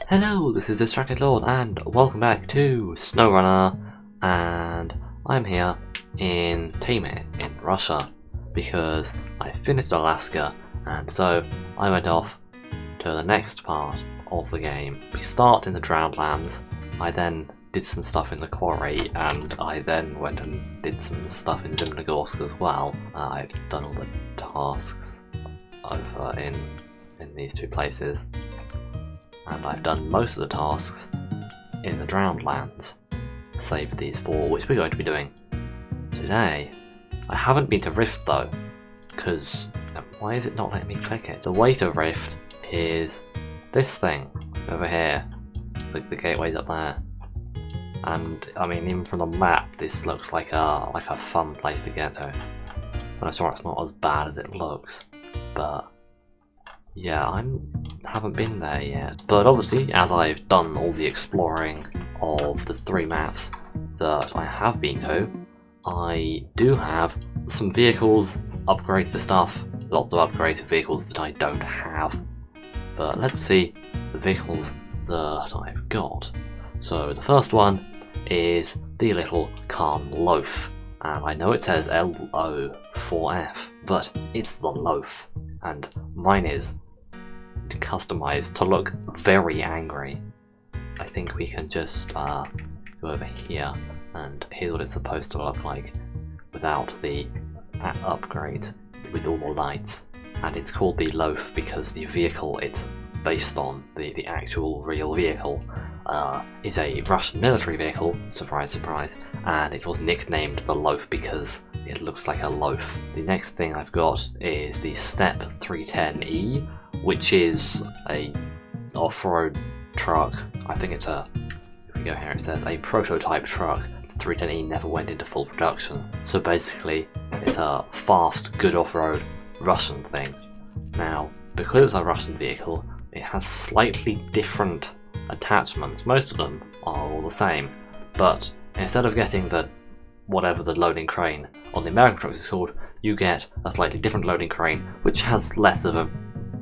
Hello, this is Distracted Lord, and welcome back to SnowRunner, and I'm here in Taymyr in Russia, because I finished Alaska, and so I went off to the next part of the game. We start in the Drowned Lands, I then did some stuff in the quarry, and I then went and did some stuff in Zimnogorsk as well. I've done all the tasks over in these two places. And I've done most of the tasks in the Drowned Lands, save these four, which we're going to be doing today. I haven't been to Rift though, because why is it not letting me click it? The way to Rift is this thing over here. The gateway's up there, and I mean, even from the map, this looks like a fun place to get to. And I'm sorry, it's not as bad as it looks, but yeah, I haven't been there yet. But obviously, as I've done all the exploring of the three maps that I have been to, I do have some vehicles, upgrades for stuff, lots of upgrades for vehicles that I don't have. But let's see the vehicles that I've got. So the first one is the little Khan Loaf. And I know it says LO4F, but it's the Loaf. And mine is customized to look very angry. I think we can just go over here, and here's what it's supposed to look like without the upgrade with all the lights. And it's called the Loaf because the vehicle it's based on, the actual real vehicle, is a Russian military vehicle, surprise surprise, and it was nicknamed the Loaf because it looks like a loaf. The next thing I've got is the Step 310E, which is a off-road truck. I think it's if we go here, it says a prototype truck. The 310E never went into full production, so basically it's a fast, good off-road Russian thing. Now, because it's a Russian vehicle, it has slightly different attachments. Most of them are all the same, but instead of getting the whatever the loading crane on the American trucks is called, you get a slightly different loading crane which has less of a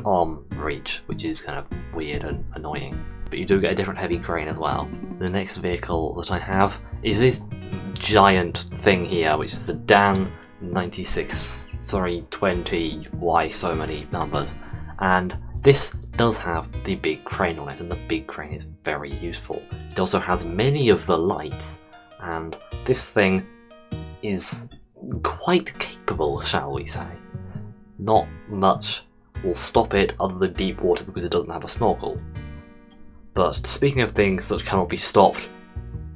arm reach, which is kind of weird and annoying. But you do get a different heavy crane as well. The next vehicle that I have is this giant thing here, which is the Dan 96320, why so many numbers, and this does have the big crane on it, and the big crane is very useful. It also has many of the lights, and this thing is quite capable, shall we say. Not much will stop it other than deep water because it doesn't have a snorkel. But speaking of things that cannot be stopped,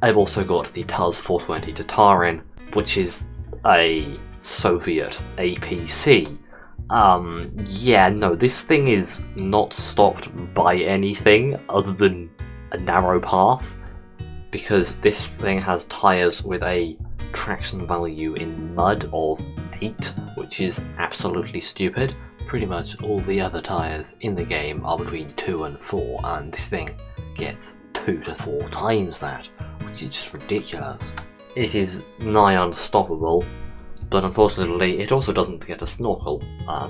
I've also got the Tuz 420 Tatarin, which is a Soviet APC. Yeah, no, this thing is not stopped by anything other than a narrow path, because this thing has tyres with a traction value in mud of 8, which is absolutely stupid. Pretty much all the other tyres in the game are between 2 and 4, and this thing gets 2 to 4 times that, which is just ridiculous. It is nigh unstoppable, but unfortunately it also doesn't get a snorkel.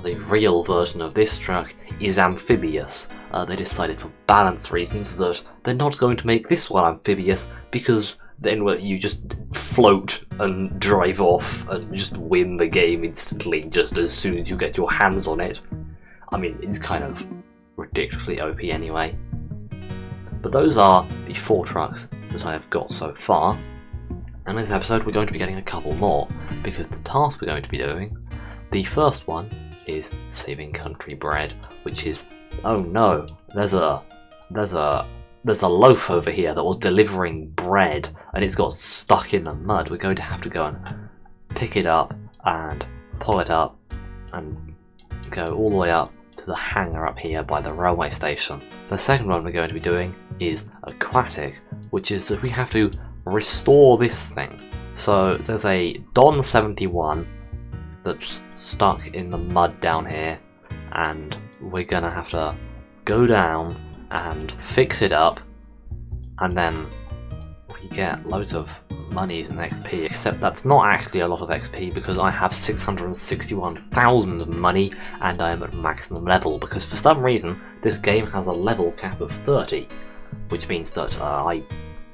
The real version of this truck is amphibious. They decided for balance reasons that they're not going to make this one amphibious, because then you just float and drive off and just win the game instantly just as soon as you get your hands on it. I mean, it's kind of ridiculously OP anyway. But those are the 4 trucks that I have got so far. And in this episode we're going to be getting a couple more, because the task we're going to be doing, the first one is saving country bread, which is, oh no, there's a loaf over here that was delivering bread and it's got stuck in the mud. We're going to have to go and pick it up and pull it up and go all the way up to the hangar up here by the railway station. The second one we're going to be doing is aquatic, which is that we have to restore this thing. So there's a Don 71 that's stuck in the mud down here, and we're gonna have to go down and fix it up, and then we get loads of monies and XP, except that's not actually a lot of XP because I have 661,000 money and I am at maximum level, because for some reason this game has a level cap of 30, which means that I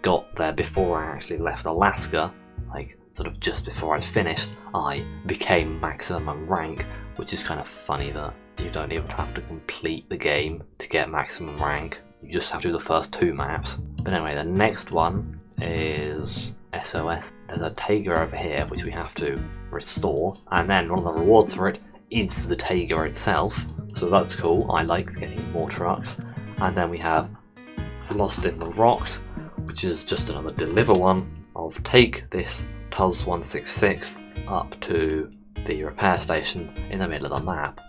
got there before I actually left Alaska, like sort of just before I finished. I became maximum rank, which is kind of funny that you don't even have to complete the game to get maximum rank. You just have to do the first 2 maps. But anyway, the next one is SOS. There's a Taymyr over here which we have to restore, and then one of the rewards for it is the Taymyr itself, so that's cool. I like getting more trucks. And then we have Lost in the Rocks, which is just another deliver one of take this TUS 166 up to the repair station in the middle of the map.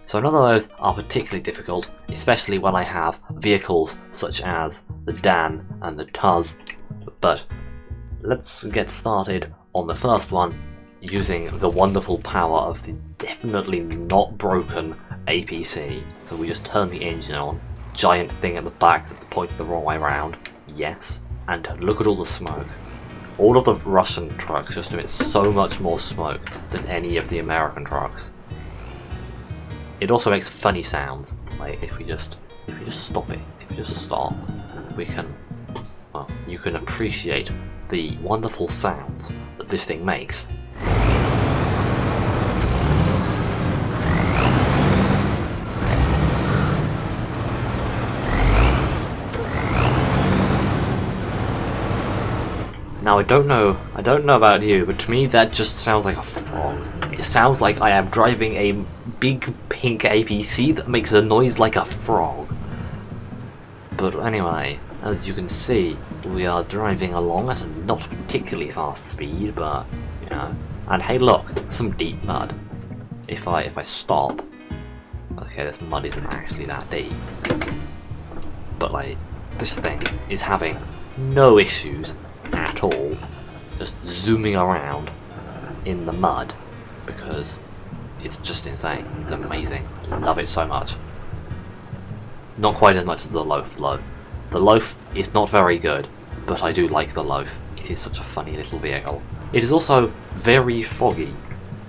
So none of those are particularly difficult, especially when I have vehicles such as the Dan and the TUS. But let's get started on the first one using the wonderful power of the definitely not broken APC. So we just turn the engine on, giant thing at the back that's pointing the wrong way around, yes, and look at all the smoke. All of the Russian trucks just emit so much more smoke than any of the American trucks. It also makes funny sounds, like if we just stop it, if we just stop, we can, well, you can appreciate the wonderful sounds that this thing makes. Now I don't know about you, but to me that just sounds like a frog. It sounds like I am driving a big pink APC that makes a noise like a frog. But anyway, as you can see, we are driving along at a not particularly fast speed, but you know. And hey look, some deep mud. If I stop, okay, this mud isn't actually that deep. But like, this thing is having no issues at all, just zooming around in the mud, because it's just insane. It's amazing. I love it so much. Not quite as much as the Loaf though. The Loaf is not very good, but I do like the Loaf. It is such a funny little vehicle. It is also very foggy,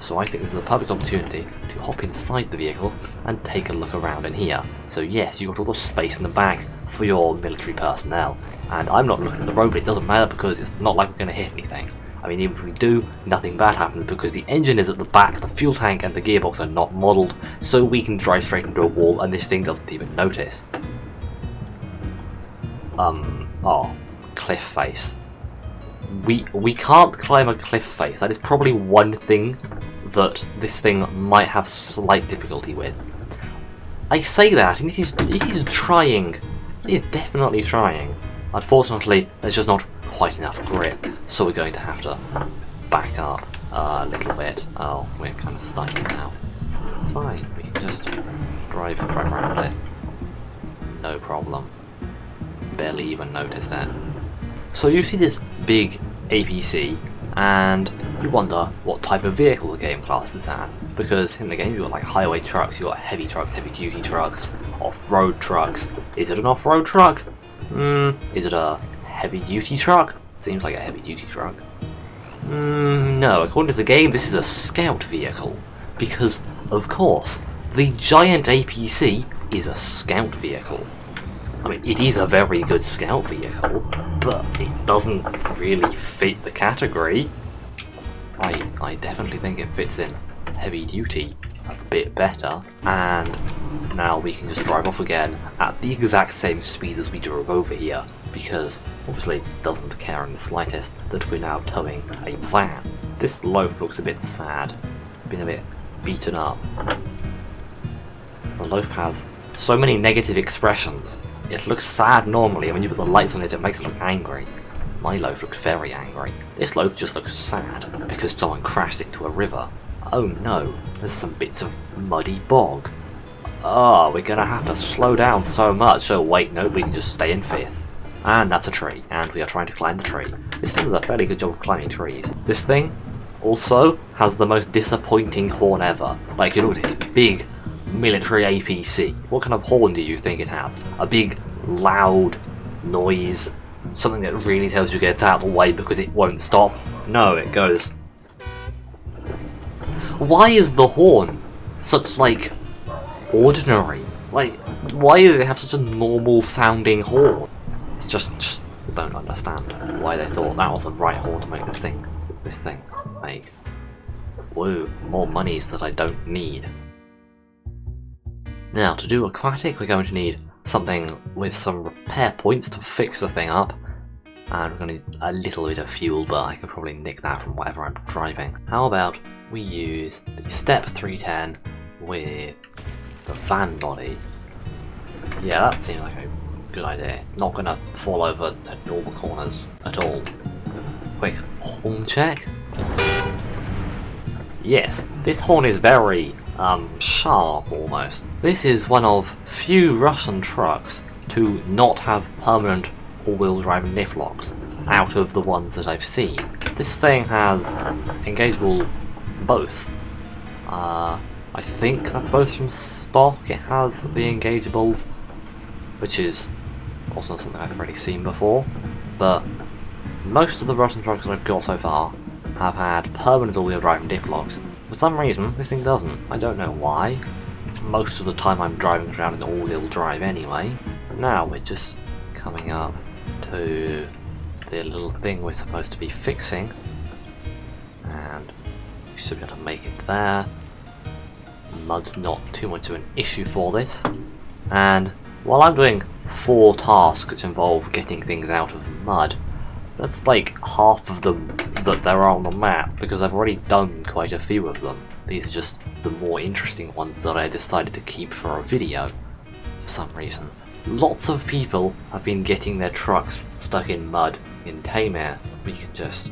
so I think this is a perfect opportunity to hop inside the vehicle and take a look around in here. So yes, you've got all the space in the back for your military personnel, and I'm not looking at the road, but it doesn't matter because it's not like we're going to hit anything. I mean, even if we do, nothing bad happens because the engine is at the back, the fuel tank and the gearbox are not modelled, so we can drive straight into a wall and this thing doesn't even notice. Oh, cliff face. We can't climb a cliff face. That is probably one thing that this thing might have slight difficulty with. I say that, and it is trying. It is definitely trying. Unfortunately, there's just not quite enough grip, so we're going to have to back up a little bit. Oh, we're kind of stuck now. It's fine. We can just drive around it. No problem. Barely even noticed it. So you see this big APC, and you wonder what type of vehicle the game classes that. Because in the game you've got like highway trucks, you've got heavy trucks, heavy duty trucks, off-road trucks. Is it an off-road truck? Is it a heavy duty truck? Seems like a heavy duty truck. No, according to the game this is a scout vehicle. Because, of course, the giant APC is a scout vehicle. I mean, it is a very good scout vehicle, but it doesn't really fit the category. I definitely think it fits in heavy duty a bit better, and now we can just drive off again at the exact same speed as we drove over here, because obviously it doesn't care in the slightest that we're now towing a van. This Loaf looks a bit sad. It's been a bit beaten up. The Loaf has so many negative expressions. It looks sad normally, and when you put the lights on it, it makes it look angry. My Loaf looks very angry. This Loaf just looks sad because someone crashed into a river. Oh no, there's some bits of muddy bog. Oh, we're gonna have to slow down so much. Oh wait, no, we can just stay in fifth. And that's a tree, and we are trying to climb the tree. This thing does a fairly good job of climbing trees. This thing also has the most disappointing horn ever. Like, you look at this big military APC. What kind of horn do you think it has? A big, loud noise? Something that really tells you to get out of the way because it won't stop? No, it goes. Why is the horn such, like, ordinary? Like, why does it have such a normal sounding horn? It's just don't understand why they thought that was the right horn to make this thing make. Woo, more monies that I don't need. Now, to do aquatic, we're going to need something with some repair points to fix the thing up. And we're going to need a little bit of fuel, but I could probably nick that from whatever I'm driving. How about we use the Step 310 with the van body? Yeah, that seems like a good idea. Not going to fall over at all the corners at all. Quick horn check. Yes, this horn is very sharp almost. This is one of few Russian trucks to not have permanent all-wheel drive lift locks out of the ones that I've seen. This thing has engageable both. I think that's both from stock. It has the engageables, which is also something I've already seen before, but most of the Russian trucks that I've got so far have had permanent all-wheel drive and diff locks. For some reason, this thing doesn't. I don't know why. Most of the time I'm driving around in all-wheel drive anyway. But now we're just coming up to the little thing we're supposed to be fixing, and we should be able to make it there. Mud's not too much of an issue for this, and while I'm doing 4 tasks which involve getting things out of mud, that's like half of them that there are on the map, because I've already done quite a few of them. These are just the more interesting ones that I decided to keep for a video for some reason. Lots of people have been getting their trucks stuck in mud in Taymyr. We can just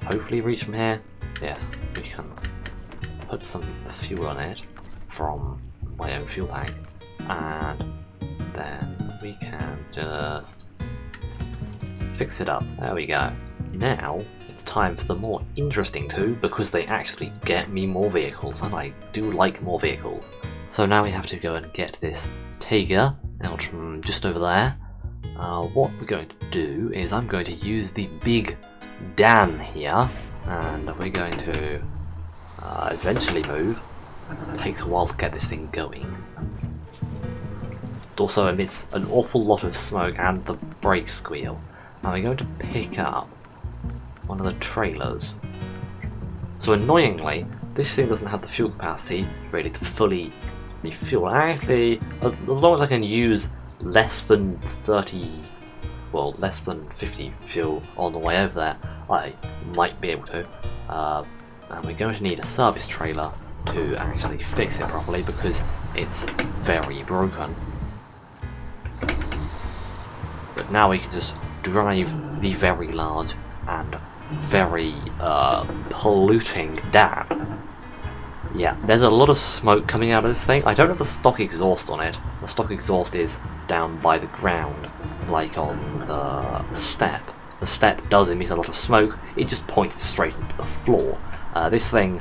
hopefully reach from here. Yes, we can put some fuel on it from my own fuel tank, and then we can just fix it up. There we go. Now it's time for the more interesting two, because they actually get me more vehicles, and I do like more vehicles. So now we have to go and get this Taymyr out from just over there. What we're going to do is I'm going to use the big Dan here, and we're going to eventually move. It takes a while to get this thing going. It also emits an awful lot of smoke and the brake squeal. Now we're going to pick up one of the trailers. So annoyingly, this thing doesn't have the fuel capacity really to fully refuel. Actually, as long as I can use less than 50 fuel on the way over there, I might be able to. And we're going to need a service trailer to actually fix it properly, because it's very broken. But now we can just drive the very large and very polluting dam. Yeah, there's a lot of smoke coming out of this thing. I don't have the stock exhaust on it. The stock exhaust is down by the ground, like on the step. The step does emit a lot of smoke, it just points straight into the floor. This thing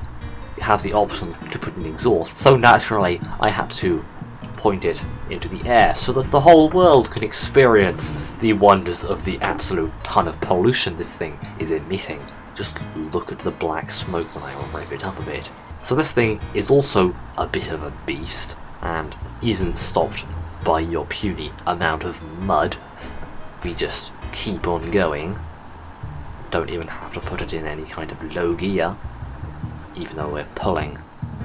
has the option to put in exhaust, so naturally I had to point it into the air so that the whole world can experience the wonders of the absolute ton of pollution this thing is emitting. Just look at the black smoke when I rev it up a bit. So this thing is also a bit of a beast, and isn't stopped by your puny amount of mud. We just keep on going. Don't even have to put it in any kind of low gear, even though we're pulling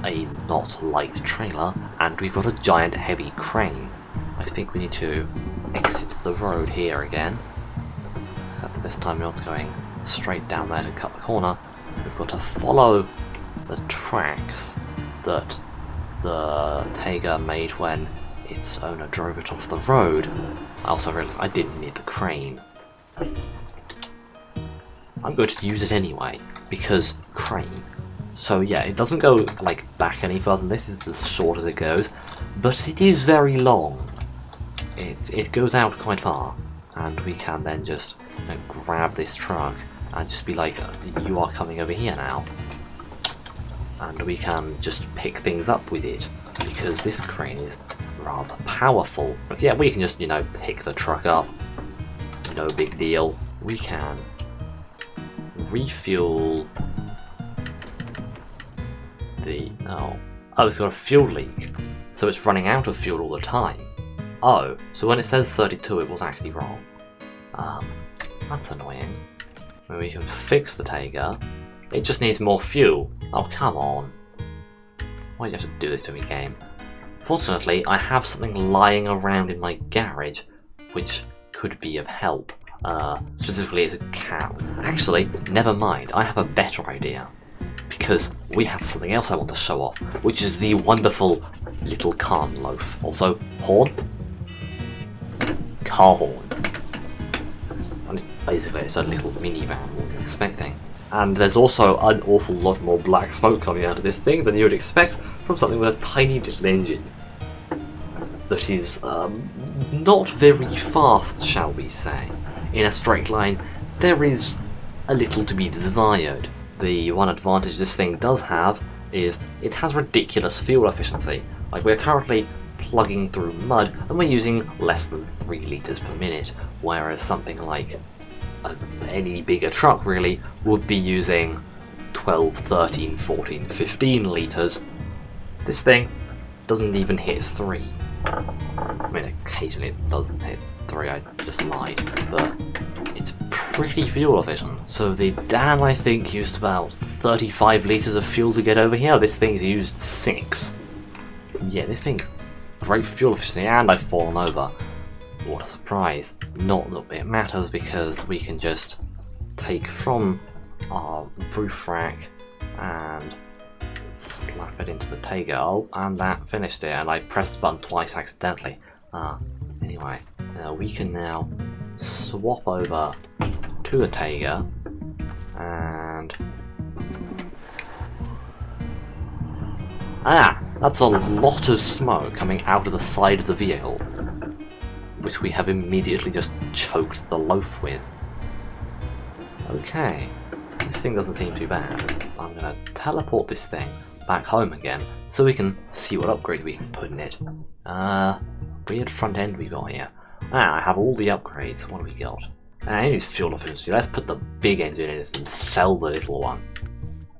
a not light trailer, and we've got a giant heavy crane. I think we need to exit the road here again, except this time we're not going straight down there to cut the corner. We've got to follow the tracks that the Taymyr made when its owner drove it off the road. I also realised I didn't need the crane. I'm going to use it anyway, because crane. So yeah, it doesn't go like back any further than this. It's as short as it goes, but it is very long. It goes out quite far, and we can then just grab this truck and just be like, you are coming over here now. And we can just pick things up with it, because this crane is rather powerful. But yeah, we can just, pick the truck up. No big deal. We can refuel the... Oh, it's got a fuel leak. So it's running out of fuel all the time. Oh, so when it says 32 it was actually wrong. That's annoying. When we can fix the Taymyr, it just needs more fuel. Oh, come on. Why do you have to do this to me, game? Fortunately, I have something lying around in my garage, which could be of help. Specifically, it's a cow. Actually, never mind, I have a better idea. Because we have something else I want to show off, which is the wonderful little carn loaf. Also, horn? Car horn. And basically, it's a little minivan, what you're expecting. And there's also an awful lot more black smoke coming out of this thing than you would expect from something with a tiny little engine. That is not very fast, shall we say. In a straight line, there is a little to be desired. The one advantage this thing does have is it has ridiculous fuel efficiency. Like, we're currently plugging through mud and we're using less than 3 litres per minute, whereas something like any bigger truck really would be using 12, 13, 14, 15 litres. This thing doesn't even hit 3. I mean, occasionally it doesn't hit 3, I just lied, but it's pretty fuel efficient. So the Dan, I think, used about 35 litres of fuel to get over here. This thing's used 6. Yeah, this thing's great for fuel efficiency, and I've fallen over. What a surprise. Not that it matters, because we can just take from our roof rack and slap it into the Taymyr. Oh, and that finished it, and I pressed the button twice accidentally. Anyway, we can now swap over to the Taymyr, and that's a lot of smoke coming out of the side of the vehicle, which we have immediately just choked the loaf with. Okay, this thing doesn't seem too bad. I'm gonna teleport this thing back home again so we can see what upgrade we can put in it. Weird front end we got here. I have all the upgrades. What do we got? It needs fuel efficiency. Let's put the big engine in it and sell the little one.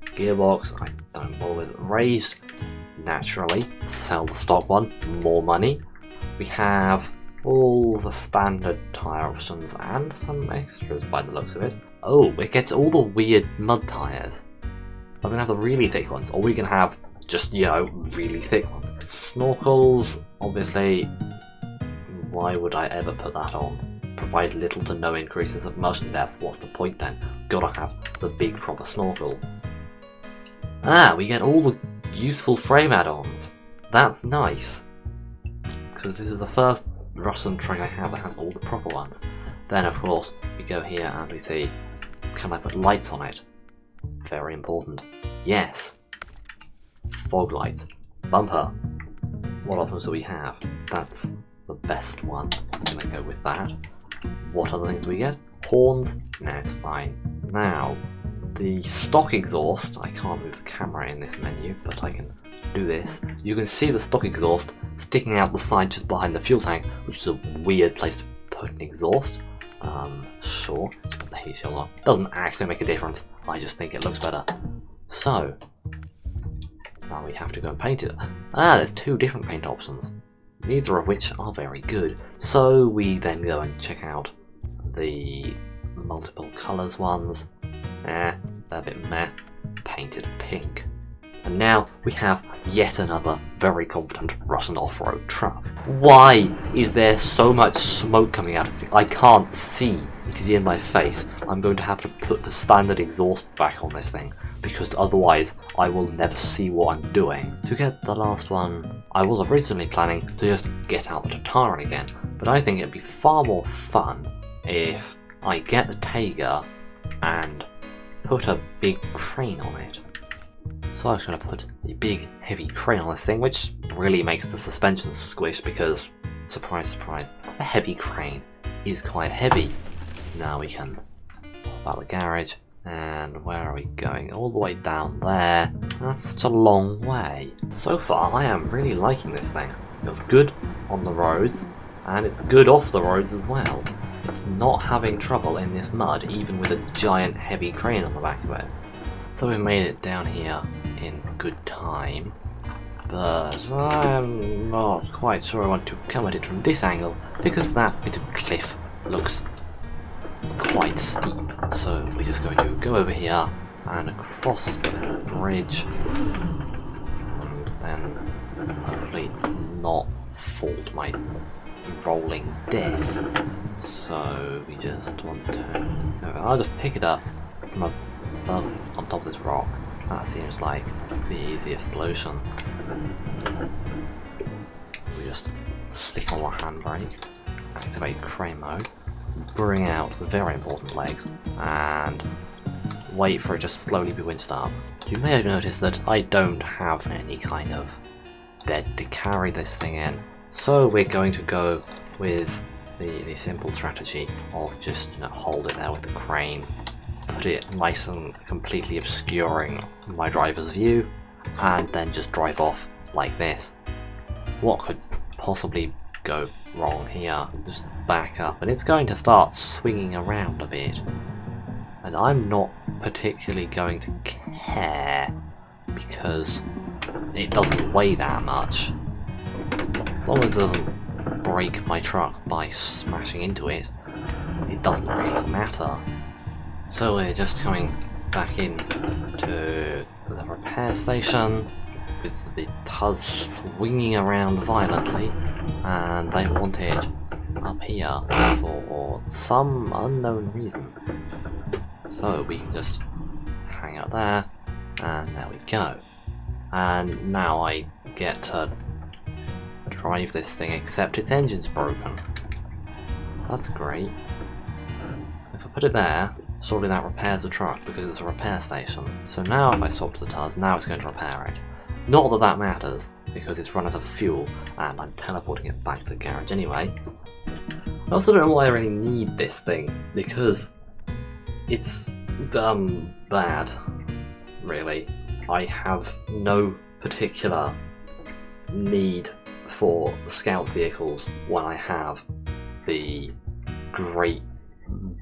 Gearbox, I don't bother with. Raised, naturally. Sell the stock one. More money. We have all the standard tyre options and some extras by the looks of it. Oh, it gets all the weird mud tyres. I'm gonna have the really thick ones, or we can have just, you know, really thick ones. Snorkels, obviously, why would I ever put that on? Provide little to no increases of motion depth, what's the point then? Gotta have the big proper snorkel. We get all the useful frame add-ons. That's nice. Because this is the first Russian truck I have that has all the proper ones. Then of course, we go here and we see, can I put lights on it? Very important. Yes. Fog lights. Bumper. What options do we have? That's the best one. I'm gonna go with that. What other things do we get? Horns? No, it's fine. Now, the stock exhaust, I can't move the camera in this menu, but I can do this. You can see the stock exhaust sticking out the side just behind the fuel tank, which is a weird place to put an exhaust. Sure, let's put the heat shield on. Doesn't actually make a difference, I just think it looks better. So, now we have to go and paint it. There's 2 different paint options, neither of which are very good. So we then go and check out the multiple colours ones. They're a bit meh. Painted pink. And now we have yet another very competent Russian off-road truck. Why is there so much smoke coming out of this? I can't see. It is in my face. I'm going to have to put the standard exhaust back on this thing, because otherwise I will never see what I'm doing. To get the last one, I was originally planning to just get out the Taymyr again, but I think it'd be far more fun if I get the Taymyr and put a big crane on it. So I was going to put a big heavy crane on this thing, which really makes the suspension squish because, surprise surprise, a heavy crane is quite heavy. Now we can pop out the garage, and where are we going? All the way down there. That's such a long way. So far I am really liking this thing. It's good on the roads, and it's good off the roads as well. It's not having trouble in this mud, even with a giant heavy crane on the back of it. So we made it down here in good time, but I'm not quite sure I want to come at it from this angle, because that bit of cliff looks quite steep, so we're just going to go over here and across the bridge, and then hopefully not fall my rolling death. So we just want to... I'll just pick it up from above on top of this rock. That seems like the easiest solution. We just stick on our handbrake, activate crane mode, bring out the very important legs, and wait for it to slowly be winched up. You may have noticed that I don't have any kind of bed to carry this thing in, so we're going to go with the simple strategy of just hold it there with the crane, put it nice and completely obscuring my driver's view, and then just drive off like this. What could possibly go wrong here? Just back up, and it's going to start swinging around a bit, and I'm not particularly going to care because it doesn't weigh that much. As long as it doesn't break my truck by smashing into it, it doesn't really matter. So we're just coming back in to the repair station with the TUS swinging around violently, and they want it up here for some unknown reason. So we can just hang out there, and there we go. And now I get to drive this thing, except its engine's broken. That's great. If I put it there, surely that repairs the truck because it's a repair station. So now if I swap to the TUS, now it's going to repair it. Not that that matters, because it's run out of fuel, and I'm teleporting it back to the garage anyway. I also don't know why I really need this thing, because it's bad, really. I have no particular need for scout vehicles when I have the great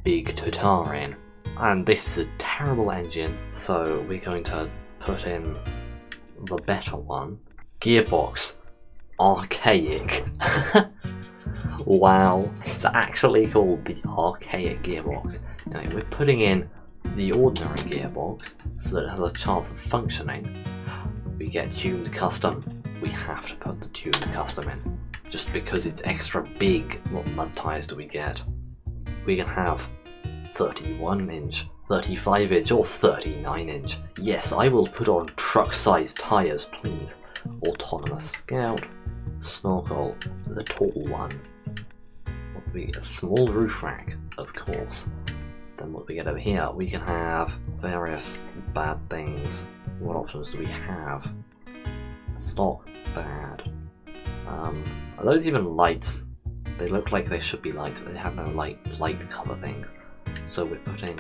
big Tatarin. And this is a terrible engine, so we're going to put in the better one. Gearbox. Archaic. Wow. It's actually called the archaic gearbox. Anyway, we're putting in the ordinary gearbox so that it has a chance of functioning. We get tuned custom. We have to put the tuned custom in. Just because it's extra big. What mud tyres do we get? We can have 31 inch, 35 inch or 39 inch. Yes, I will put on truck sized tyres, please. Autonomous Scout, Snorkel, the tall one. What do we get? A small roof rack, of course. Then what do we get over here? We can have various bad things. What options do we have? Stock, bad. Are those even lights? They look like they should be lights, but they have no light cover thing. So we're putting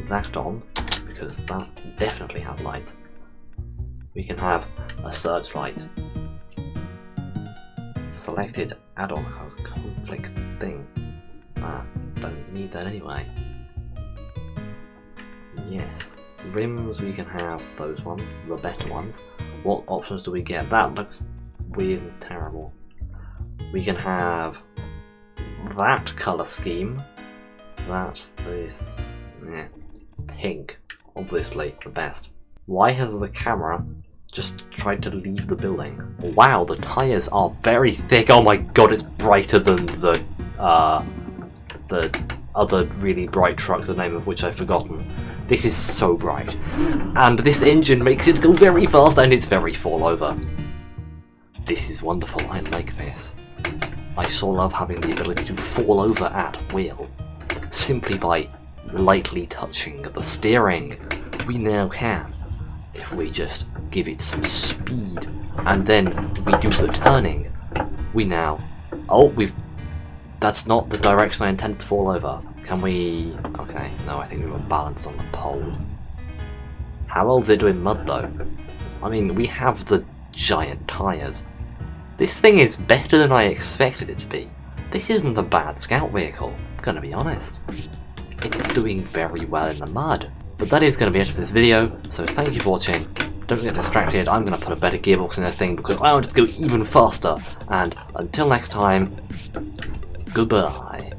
that on, because that definitely has light. We can have a searchlight. Selected add-on has conflict thing. Don't need that anyway. Yes. Rims, we can have those ones, the better ones. What options do we get? That looks weird and terrible. We can have that colour scheme. That's this pink, obviously the best. Why has the camera just tried to leave the building? Wow, the tyres are very thick. Oh my god, it's brighter than the other really bright truck, the name of which I've forgotten. This is so bright. And this engine makes it go very fast, and it's very fall over. This is wonderful, I like this. I so love having the ability to fall over at will. Simply by lightly touching the steering. We now can, if we just give it some speed, and then we do the turning. We now... Oh, that's not the direction I intended to fall over. Can we... Okay, no, I think we were balanced on the pole. How well does it do in mud, though? I mean, we have the giant tyres. This thing is better than I expected it to be. This isn't a bad scout vehicle, I'm gonna be honest. It's doing very well in the mud. But that is going to be it for this video, so thank you for watching. Don't get distracted, I'm going to put a better gearbox in this thing because I want it to go even faster. And until next time, goodbye.